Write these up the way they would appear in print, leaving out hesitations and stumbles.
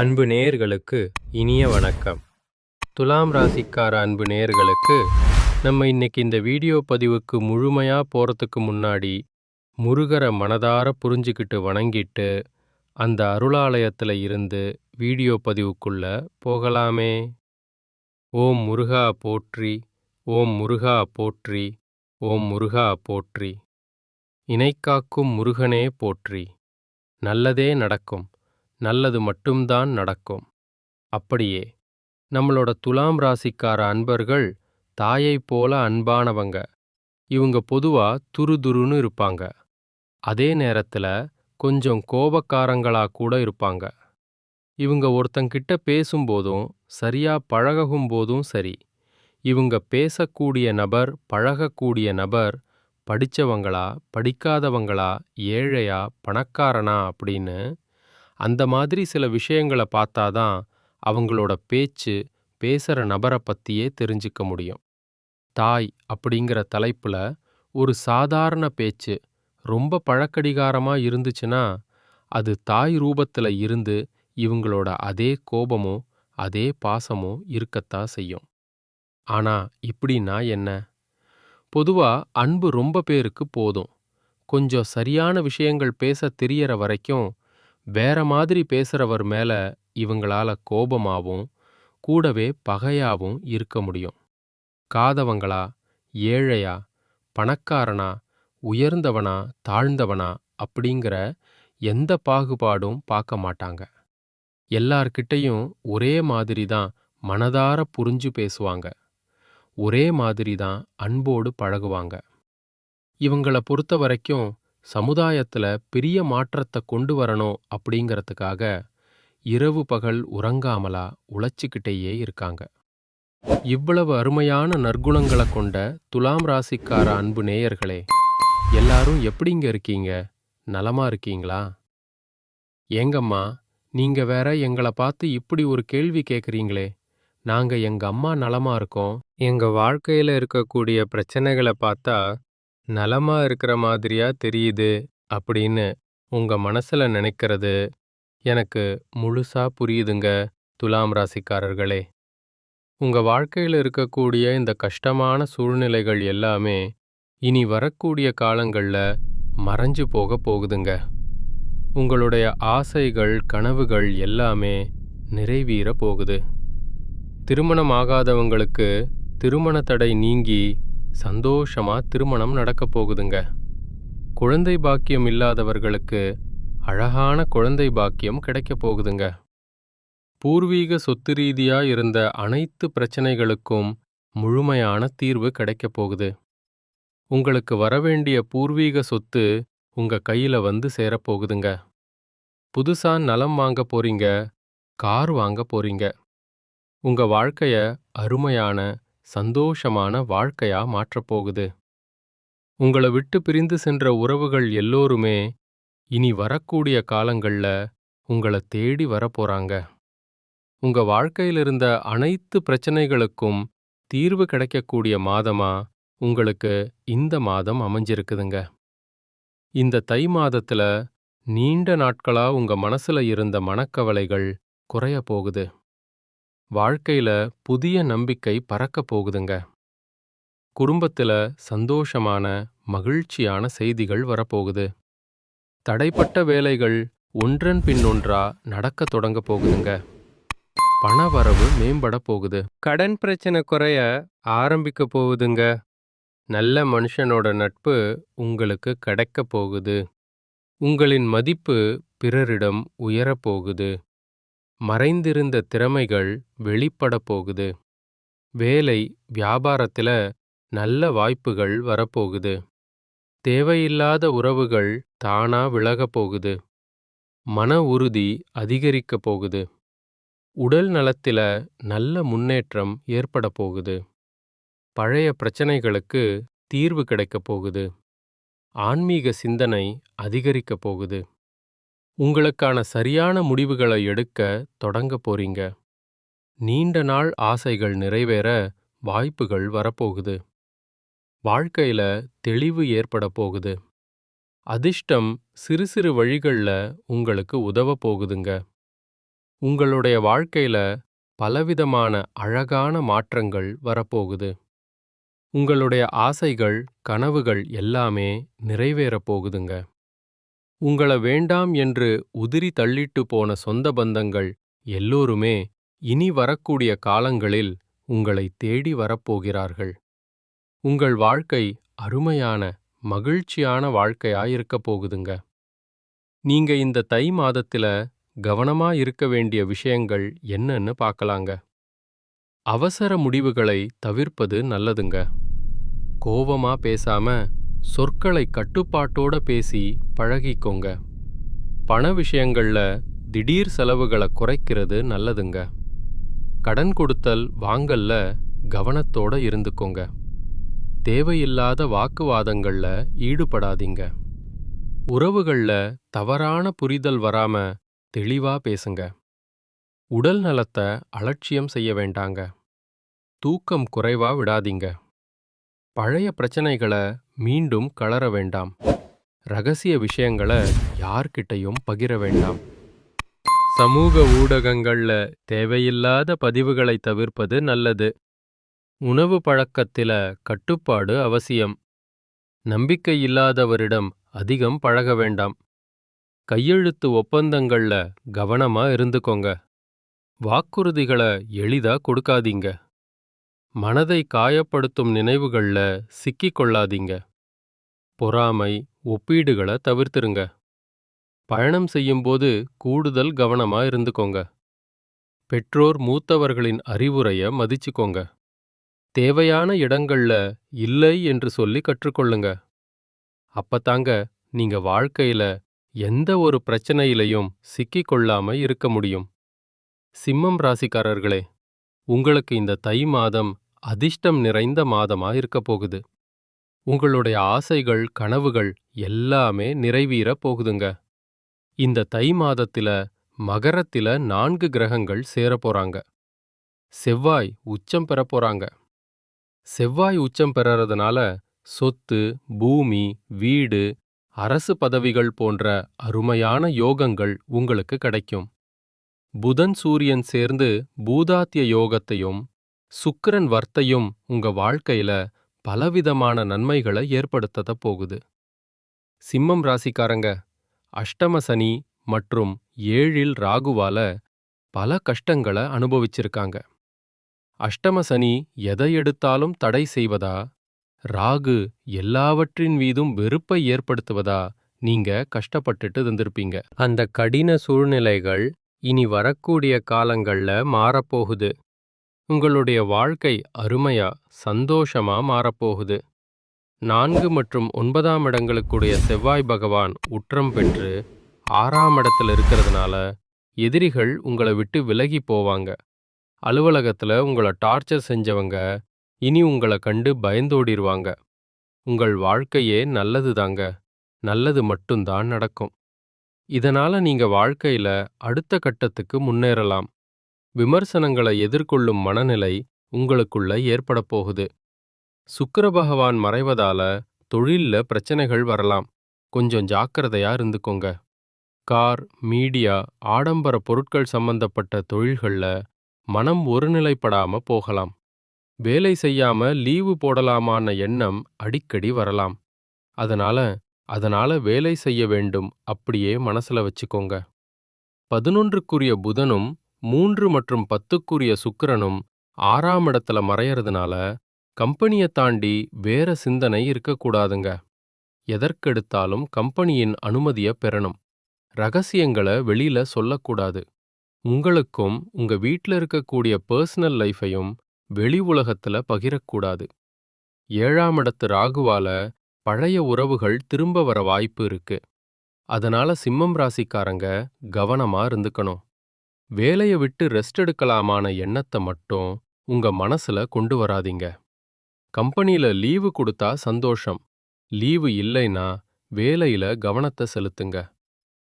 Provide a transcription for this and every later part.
அன்பு நேயர்களுக்கு இனிய வணக்கம். துலாம் ராசிக்கார அன்பு நேயர்களுக்கு நம்ம இன்னைக்கு இந்த வீடியோ பதிவுக்கு முழுமையா போறதுக்கு முன்னாடி முருகரை மனதார புரிஞ்சுக்கிட்டு வணங்கிட்டு அந்த அருளாலயத்துல இருந்து வீடியோ பதிவுக்குள்ள போகலாமே. ஓம் முருகா போற்றி, ஓம் முருகா போற்றி, ஓம் முருகா போற்றி. இணைக்காக்கும் முருகனே போற்றி. நல்லதே நடக்கும், நல்லது மட்டும்தான் நடக்கும். அப்படியே நம்மளோட துலாம் ராசிக்கார அன்பர்கள் தாயை போல அன்பானவங்க. இவங்க பொதுவா துருதுருன்னு இருப்பாங்க. அதே நேரத்துல கொஞ்சம் கோபக்காரங்களா கூட இருப்பாங்க. இவங்க ஒருத்தங்கிட்ட பேசும்போதும் சரியா பழகும் போதும் சரி, இவங்க பேசக்கூடிய நபர் பழகக்கூடிய நபர் படிச்சவங்களா படிக்காதவங்களா ஏழையா பணக்காரனா அப்படின்னு அந்த மாதிரி சில விஷயங்களை பார்த்தாதான் அவங்களோட பேச்சு பேசுகிற நபரை பற்றியே தெரிஞ்சுக்க முடியும். தாய் அப்படிங்கிற தலைப்புல ஒரு சாதாரண பேச்சு ரொம்ப பழக்கடிகாரமாக இருந்துச்சுன்னா அது தாய் ரூபத்தில் இருந்து இவங்களோட அதே கோபமும் அதே பாசமும் இருக்கத்தான் செய்யும். ஆனா இப்படின்னா என்ன? பொதுவா அன்பு ரொம்ப பேருக்கு போதும். கொஞ்சம் சரியான விஷயங்கள் பேச தெரியற வரைக்கும் வேற மாதிரி பேசுறவர் மேல இவங்களால கோபமாவும் கூடவே பகையாவும் இருக்க முடியும். காதவங்களா ஏழையா பணக்காரனா உயர்ந்தவனா தாழ்ந்தவனா அப்படிங்கிற எந்த பாகுபாடும் பார்க்க மாட்டாங்க. எல்லார்கிட்டையும் ஒரே மாதிரி தான் மனதார புரிஞ்சு பேசுவாங்க. ஒரே மாதிரி தான் அன்போடு பழகுவாங்க. இவங்கள பொறுத்த வரைக்கும் சமுதாயத்துல பெரிய மாற்றத்தை கொண்டு வரணும் அப்படிங்கிறதுக்காக இரவு பகல் உறங்காமலா உழைச்சிக்கிட்டேயே இருக்காங்க. இவ்வளவு அருமையான நற்குணங்களை கொண்ட துலாம் ராசிக்கார அன்பு நேயர்களே, எல்லாரும் எப்படிங்க இருக்கீங்க? நலமா இருக்கீங்களா? ஏங்கம்மா, நீங்க வேற எங்களை பார்த்து இப்படி ஒரு கேள்வி கேட்குறீங்களே. நாங்க எங்க அம்மா நலமா இருக்கோம். எங்க வாழ்க்கையில இருக்கக்கூடிய பிரச்சனைகளை பார்த்தா நலமா இருக்கிற மாதிரியா தெரியுது அப்படின்னு உங்க மனசுல நினைக்கிறது எனக்கு முழுசா புரியுதுங்க. துலாம் ராசிக்காரர்களே, உங்க வாழ்க்கையில இருக்கக்கூடிய இந்த கஷ்டமான சூழ்நிலைகள் எல்லாமே இனி வரக்கூடிய காலங்கள்ல மறைஞ்சு போக போகுதுங்க. உங்களுடைய ஆசைகள் கனவுகள் எல்லாமே நிறைவேற போகுது. திருமணம் ஆகாதவங்களுக்கு திருமண தடை நீங்கி சந்தோஷமா திருமணம் நடக்க போகுதுங்க. குழந்தை பாக்கியம் இல்லாதவர்களுக்கு அழகான குழந்தை பாக்கியம் கிடைக்க போகுதுங்க. பூர்வீக சொத்து ரீதியா இருந்த அனைத்து பிரச்சனைகளுக்கும் முழுமையான தீர்வு கிடைக்க போகுது. உங்களுக்கு வரவேண்டிய பூர்வீக சொத்து உங்க கையில வந்து சேரப்போகுதுங்க. புதுசா நலம் வாங்க போறீங்க, கார் வாங்க போறீங்க. உங்க வாழ்க்கைய அருமையான சந்தோஷமான வாழ்க்கையா மாற்றப் போகுது. உங்களை விட்டு பிரிந்து சென்ற உறவுகள் எல்லோருமே இனி வரக்கூடிய காலங்கள்ல உங்களை தேடி வரப்போறாங்க. உங்க வாழ்க்கையில் இருந்த அனைத்து பிரச்சனைகளுக்கும் தீர்வு கிடைக்கக்கூடிய மாதமா உங்களுக்கு இந்த மாதம் அமைஞ்சிருக்குதுங்க. இந்த தை மாதத்துல நீண்ட நாட்களா உங்க மனசுல இருந்த மனக்கவலைகள் குறைய போகுது. வாழ்க்கையில புதிய நம்பிக்கை பறக்க போகுதுங்க. குடும்பத்துல சந்தோஷமான மகிழ்ச்சியான செய்திகள் வரப்போகுது. தடைப்பட்ட வேலைகள் ஒன்றன் பின் ஒன்றா நடக்க தொடங்க போகுதுங்க. பணவரவு மேம்பட போகுது. கடன் பிரச்சனை குறைய ஆரம்பிக்க போகுதுங்க. நல்ல மனுஷனோட நட்பு உங்களுக்கு கிடைக்க போகுது. உங்களின் மதிப்பு பிறரிடம் உயரப்போகுது. மறைந்திருந்த திறமைகள் வெளிப்பட போகுது. வேலை வியாபாரத்துல நல்ல வாய்ப்புகள் வரப்போகுது. தேவையில்லாத உறவுகள் தானா விலகப் போகுது. மன உறுதி அதிகரிக்க போகுது. உடல் நலத்தில நல்ல முன்னேற்றம் ஏற்பட போகுது. பழைய பிரச்சனைகளுக்கு தீர்வு கிடைக்கப் போகுது. ஆன்மீக சிந்தனை அதிகரிக்க போகுது. உங்களுக்கான சரியான முடிவுகளை எடுக்க தொடங்க போறீங்க. நீண்ட நாள் ஆசைகள் நிறைவேற வாய்ப்புகள் வரப்போகுது. வாழ்க்கையில தெளிவு ஏற்பட போகுது. அதிர்ஷ்டம் சிறு சிறு வழிகள்ல உங்களுக்கு உதவ போகுதுங்க. உங்களுடைய வாழ்க்கையில பலவிதமான அழகான மாற்றங்கள் வரப்போகுது. உங்களுடைய ஆசைகள், கனவுகள் எல்லாமே நிறைவேறப் போகுதுங்க. உங்கள வேண்டாம் என்று உதிரி தள்ளிட்டு போன சொந்த பந்தங்கள் எல்லோருமே இனி வரக்கூடிய காலங்களில் உங்களை தேடி வரப்போகிறார்கள். உங்கள் வாழ்க்கை அருமையான, மகிழ்ச்சியான வாழ்க்கையாயிருக்கப் போகுதுங்க. நீங்க இந்த தை மாதத்தில கவனமா இருக்க வேண்டிய விஷயங்கள் என்னன்னு பார்க்கலாங்க. அவசர முடிவுகளை தவிர்ப்பது நல்லதுங்க. கோவமா பேசாம சொற்களை கட்டுப்பாட்டோட பேசி பழகிக்கோங்க. பண விஷயங்கள்ல திடீர் செலவுகளை குறைக்கிறது நல்லதுங்க. கடன் கொடுத்தல் வாங்கல்ல கவனத்தோட இருந்துக்கோங்க. தேவையில்லாத வாக்குவாதங்கள்ல ஈடுபடாதீங்க. உறவுகள்ல தவறான புரிதல் வராம தெளிவா பேசுங்க. உடல் நலத்தை அலட்சியம் செய்ய வேண்டாங்க. தூக்கம் குறைவா விடாதீங்க. பழைய பிரச்சனைகளை மீண்டும் கலர வேண்டாம். ரகசிய விஷயங்களை யார்கிட்டையும் பகிர வேண்டாம். சமூக ஊடகங்கள்ல தேவையில்லாத பதிவுகளை தவிர்ப்பது நல்லது. உணவு பழக்கத்தில கட்டுப்பாடு அவசியம். நம்பிக்கை இல்லாதவரிடம் அதிகம் பழக வேண்டாம். கையெழுத்து ஒப்பந்தங்கள்ல கவனமா இருந்துக்கோங்க. வாக்குறுதிகளை எளிதா கொடுக்காதீங்க. மனதை காயப்படுத்தும் நினைவுகள்ல சிக்கிக் கொள்ளாதீங்க. பொறாமை, ஒப்பீடுகளை தவிர்த்திருங்க. பயணம் செய்யும்போது கூடுதல் கவனமா இருந்துக்கோங்க. பெற்றோர் மூத்தவர்களின் அறிவுரைய மதிச்சுக்கோங்க. தேவையான இடங்கள்ல இல்லை என்று சொல்லி கற்றுக்கொள்ளுங்க. அப்பத்தாங்க நீங்க வாழ்க்கையில எந்த ஒரு பிரச்சனையிலையும் சிக்கிக் கொள்ளாம இருக்க முடியும். சிம்மம் ராசிக்காரர்களே, உங்களுக்கு இந்த தை மாதம் அதிர்ஷ்டம் நிறைந்த மாதமா இருக்கப் போகுது. உங்களுடைய ஆசைகள், கனவுகள் எல்லாமே நிறைவேறப் போகுதுங்க. இந்த தை மாதத்தில மகரத்தில 4 கிரகங்கள் சேரப் போறாங்க. செவ்வாய் உச்சம் பெறப் போறாங்க. செவ்வாய் உச்சம் பெறறதுனால சொத்து, பூமி, வீடு, அரசு பதவிகள் போன்ற அருமையான யோகங்கள் உங்களுக்கு கிடைக்கும். புதன் சூரியன் சேர்ந்து பூதாத்திய யோகத்தையும் சுக்கிரன் வர்த்தையும் உங்க வாழ்க்கையில பலவிதமான நன்மைகளை ஏற்படுத்தத் போகுது. சிம்மம் ராசிக்காரங்க, அஷ்டம சனி மற்றும் 7இல் ராகுவால பல கஷ்டங்களை அனுபவிச்சிருக்காங்க. அஷ்டம சனி எதை எடுத்தாலும் தடை செய்வதா, ராகு எல்லாவற்றின் மீதும் வெறுப்பை ஏற்படுத்துவதா நீங்க கஷ்டப்பட்டுட்டு இருந்திருப்பீங்க. அந்த கடின சூழ்நிலைகள் இனி வரக்கூடிய காலங்கள்ல மாறப்போகுது. உங்களுடைய வாழ்க்கை அருமையா, சந்தோஷமா மாறப்போகுது. 4 மற்றும் 9ஆம் இடங்களுக்குடைய செவ்வாய் பகவான் உற்றம் பெற்று 6ஆம் இடத்துல இருக்கிறதுனால எதிரிகள் உங்களை விட்டு விலகி போவாங்க. அலுவலகத்துல உங்களை டார்ச்சர் செஞ்சவங்க இனி உங்களை கண்டு பயந்தோடிருவாங்க. உங்கள் வாழ்க்கையே நல்லதுதாங்க. நல்லது மட்டும்தான் நடக்கும். இதனால நீங்க வாழ்க்கையில அடுத்த கட்டத்துக்கு முன்னேறலாம். விமர்சனங்களை எதிர்கொள்ளும் மனநிலை உங்களுக்குள்ள ஏற்படப் போகுது. சுக்கிர பகவான் மறைவதால தொழில்ல பிரச்சனைகள் வரலாம். கொஞ்சம் ஜாக்கிரதையா இருந்துக்கோங்க. கார், மீடியா, ஆடம்பர பொருட்கள் சம்பந்தப்பட்ட தொழில்கள்ல மனம் ஒருநிலைப்படாம போகலாம். வேலை செய்யாம லீவு போடலாமான எண்ணம் அடிக்கடி வரலாம். அதனால வேலை செய்ய வேண்டும் அப்படியே மனசுல வச்சுக்கோங்க. 11க்குரிய புதனும் 3 மற்றும் 10க்குரிய சுக்கிரனும் 6ஆம் இடத்துல மறையறதுனால கம்பெனியை தாண்டி வேற சிந்தனை இருக்கக்கூடாதுங்க. எதற்கெடுத்தாலும் கம்பெனியின் அனுமதிய பெறணும். ரகசியங்களை வெளியில சொல்லக்கூடாது. உங்களுக்கும் உங்க வீட்ல இருக்கக்கூடிய பர்சனல் லைஃபையும் வெளி உலகத்துல பகிரக்கூடாது. 7ஆம் இடத்து ராகுவால பழைய உறவுகள் திரும்ப வர வாய்ப்பு இருக்கு. அதனால சிம்மம் ராசிக்காரங்க கவனமா இருந்துக்கணும். வேலையை விட்டு ரெஸ்ட் எடுக்கலாமான எண்ணத்தை மட்டும் உங்க மனசுல கொண்டு வராதீங்க. கம்பெனியில லீவு கொடுத்தா சந்தோஷம். லீவு இல்லைன்னா வேலையில கவனத்தை செலுத்துங்க.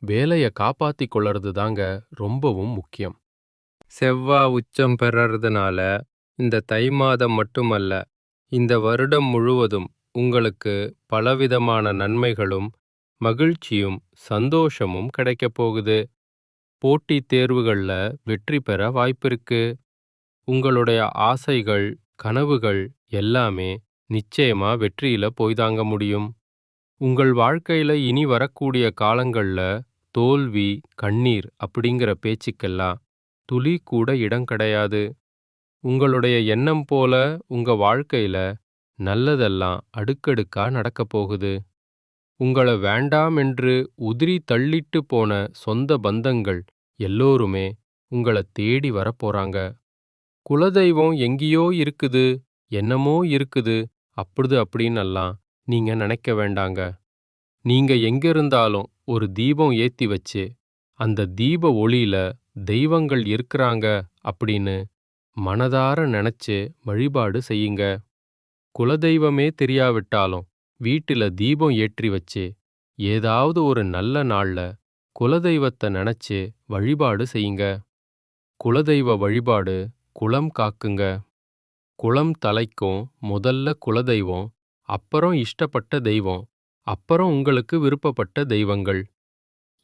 வேலையை காப்பாத்திக் கொள்ளறது தாங்க ரொம்பவும் முக்கியம். செவ்வாய் உச்சம் பெறறதுனால இந்த தை மாதம் மட்டுமல்ல, இந்த வருடம் முழுவதும் உங்களுக்கு பலவிதமான நன்மைகளும் மகிழ்ச்சியும் சந்தோஷமும் கிடைக்கப் போகுது. போட்டித் தேர்வுகள்ல வெற்றி பெற வாய்ப்பிருக்கு. உங்களுடைய ஆசைகள், கனவுகள் எல்லாமே நிச்சயமா வெற்றியில போய் தாங்க முடியும். உங்கள் வாழ்க்கையில இனி வரக்கூடிய காலங்கள்ல தோல்வி, கண்ணீர் அப்படிங்கிற பேச்சுக்கெல்லாம் துளி கூட இடம் கிடையாது. உங்களுடைய எண்ணம் போல உங்க வாழ்க்கையில நல்லதெல்லாம் அடுக்கடுக்கா நடக்கப் போகுது. உங்கள வேண்டாம் என்று உதிரி தள்ளிட்டு போன சொந்த பந்தங்கள் எல்லோருமே உங்கள தேடி வரப்போறாங்க. குலதெய்வம் எங்கேயோ இருக்குது, என்னமோ இருக்குது, அப்படின்னெல்லாம் நீங்க நினைக்க வேண்டாங்க. நீங்க எங்க இருந்தாலும் ஒரு தீபம் ஏத்தி வச்சு, அந்த தீப ஒளியில தெய்வங்கள் இருக்கிறாங்க அப்படின்னு மனதார நினைச்சு வழிபாடு செய்யுங்க. குலதெய்வமே தெரியாவிட்டாலும் வீட்டில தீபம் ஏற்றி வச்சு, ஏதாவது ஒரு நல்ல நாள்ல குலதெய்வத்தை நினைச்சு வழிபாடு செய்யுங்க. குலதெய்வ வழிபாடு குலம் காக்குங்க. குலம் தலைக்கும் முதல்ல குலதெய்வம், அப்புறம் இஷ்டப்பட்ட தெய்வம், அப்புறம் உங்களுக்கு விருப்பப்பட்ட தெய்வங்கள்.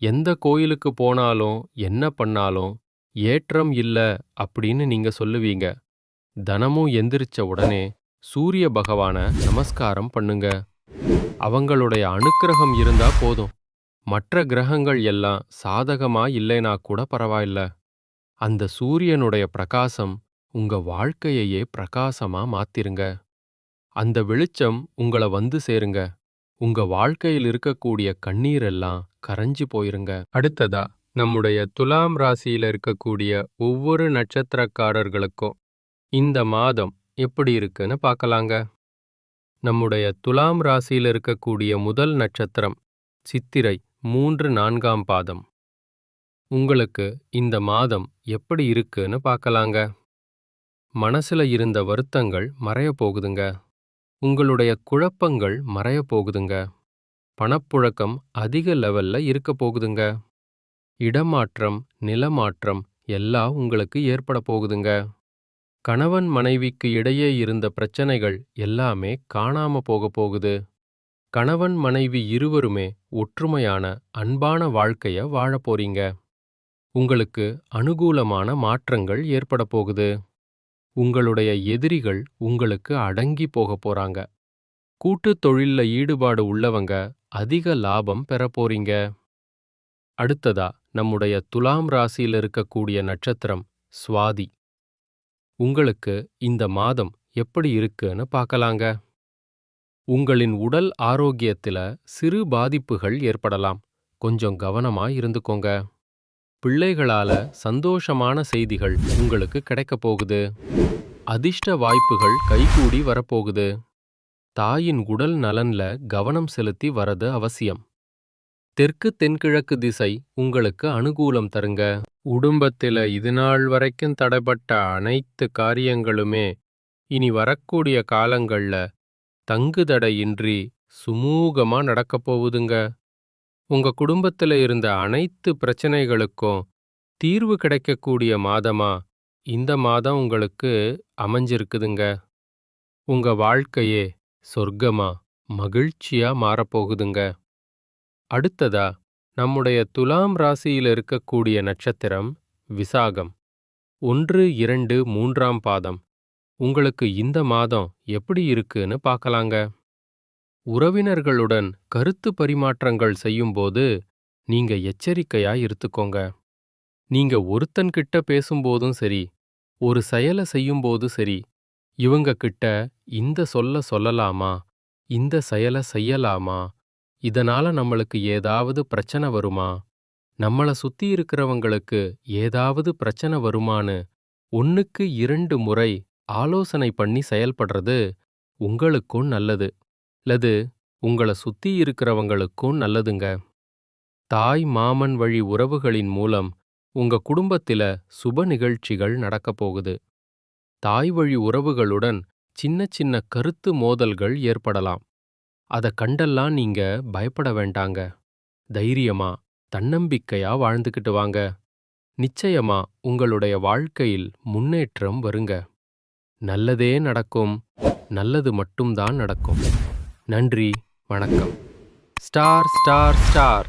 எந்த கோயிலுக்கு போனாலும் என்ன பண்ணாலும் ஏற்றம் இல்ல அப்படின்னு நீங்க சொல்லுவீங்க. தினமும் எந்திரிச்ச உடனே சூரிய பகவான நமஸ்காரம் பண்ணுங்க. அவங்களுடைய அனுக்கிரகம் இருந்தா போதும். மற்ற கிரகங்கள் எல்லாம் சாதகமா இல்லைனா கூட பரவாயில்ல. அந்த சூரியனுடைய பிரகாசம் உங்க வாழ்க்கையையே பிரகாசமா மாத்திருங்க. அந்த வெளிச்சம் உங்கள வந்து சேருங்க. உங்க வாழ்க்கையில் இருக்கக்கூடிய கண்ணீரெல்லாம் கரைஞ்சு போயிருங்க. அடுத்ததா நம்முடைய துலாம் ராசியில இருக்கக்கூடிய ஒவ்வொரு நட்சத்திரக்காரர்களுக்கும் இந்த மாதம் எப்படி இருக்குன்னு பார்க்கலாங்க. நம்முடைய துலாம் ராசியில் இருக்கக்கூடிய முதல் நட்சத்திரம் சித்திரை 3-4 பாதம். உங்களுக்கு இந்த மாதம் எப்படி இருக்குன்னு பார்க்கலாங்க. மனசுல இருந்த வருத்தங்கள் மறைய போகுதுங்க. உங்களுடைய குழப்பங்கள் மறைய போகுதுங்க. பணப்புழக்கம் அதிக லெவல்ல இருக்க போகுதுங்க. இடமாற்றம், நிலமாற்றம் எல்லாம் உங்களுக்கு ஏற்பட போகுதுங்க. கணவன் மனைவிக்கு இடையே இருந்த பிரச்சனைகள் எல்லாமே காணாம போக போகுது. கணவன் மனைவி இருவருமே ஒற்றுமையான அன்பான வாழ்க்கைய வாழப் போறீங்க. உங்களுக்கு அனுகூலமான மாற்றங்கள் ஏற்பட போகுது. உங்களுடைய எதிரிகள் உங்களுக்கு அடங்கி போக போறாங்க. கூட்டுத் தொழில்ல ஈடுபாடு உள்ளவங்க அதிக லாபம் பெற போறீங்க. அடுத்ததா நம்முடைய துலாம் ராசியில இருக்கக்கூடிய நட்சத்திரம் சுவாதி. உங்களுக்கு இந்த மாதம் எப்படி இருக்குன்னு பார்க்கலாங்க. உங்களின் உடல் ஆரோக்கியத்தில சிறு பாதிப்புகள் ஏற்படலாம். கொஞ்சம் கவனமா இருந்துக்கோங்க. பிள்ளைகளால சந்தோஷமான செய்திகள் உங்களுக்கு கிடைக்கப் போகுது. அதிர்ஷ்ட வாய்ப்புகள் கைகூடி வரப்போகுது. தாயின் உடல் நலன்ல கவனம் செலுத்தி வரது அவசியம். தெற்கு தென்கிழக்கு திசை உங்களுக்கு அனுகூலம் தருங்க. குடும்பத்தில இதுநாள் வரைக்கும் தடைப்பட்ட அனைத்து காரியங்களுமே இனி வரக்கூடிய காலங்கள்ல தங்குதடையின்றி சுமூகமா நடக்கப் போகுதுங்க. உங்க குடும்பத்தில இருந்த அனைத்து பிரச்சனைகளுக்கும் தீர்வு கிடைக்கக்கூடிய மாதமா இந்த மாதம் உங்களுக்கு அமைஞ்சிருக்குதுங்க. உங்க வாழ்க்கையே சொர்க்கமா மகிழ்ச்சியா மாறப்போகுதுங்க. அடுத்ததா நம்முடைய துலாம் ராசியில் இருக்கக்கூடிய நட்சத்திரம் விசாகம். 1, 2, 3 பாதம். உங்களுக்கு இந்த மாதம் எப்படி இருக்குன்னு பார்க்கலாங்க. உறவினர்களுடன் கருத்து பரிமாற்றங்கள் செய்யும்போது நீங்க எச்சரிக்கையா இருத்துக்கோங்க. நீங்க ஒருத்தன்கிட்ட பேசும்போதும் சரி, ஒரு செயலை செய்யும்போது சரி, இவங்க கிட்ட இந்த சொல்லலாமா, இந்த செயலை செய்யலாமா, இதனால நம்மளுக்கு ஏதாவது பிரச்சனை வருமா, நம்மள சுத்தி இருக்கிறவங்களுக்கு ஏதாவது பிரச்சனை வருமான்னு 1க்கு 2 முறை ஆலோசனை பண்ணி செயல்படுறது உங்களுக்கும் நல்லது. அல்லது உங்கள சுத்தி இருக்கிறவங்களுக்கும் நல்லதுங்க. தாய் மாமன் வழி உறவுகளின் மூலம் உங்க குடும்பத்தில சுப நிகழ்ச்சிகள் நடக்கப் போகுது. தாய் வழி உறவுகளுடன் சின்ன சின்ன கருத்து மோதல்கள் ஏற்படலாம். அத கண்டெல்லாம் நீங்க பயப்பட வேண்டாங்க. தைரியமா தன்னம்பிக்கையா வாழ்ந்துக்கிட்டு வாங்க. நிச்சயமா உங்களுடைய வாழ்க்கையில் முன்னேற்றம் வருங்க. நல்லதே நடக்கும். நல்லது மட்டும்தான் நடக்கும். நன்றி, வணக்கம். Star star star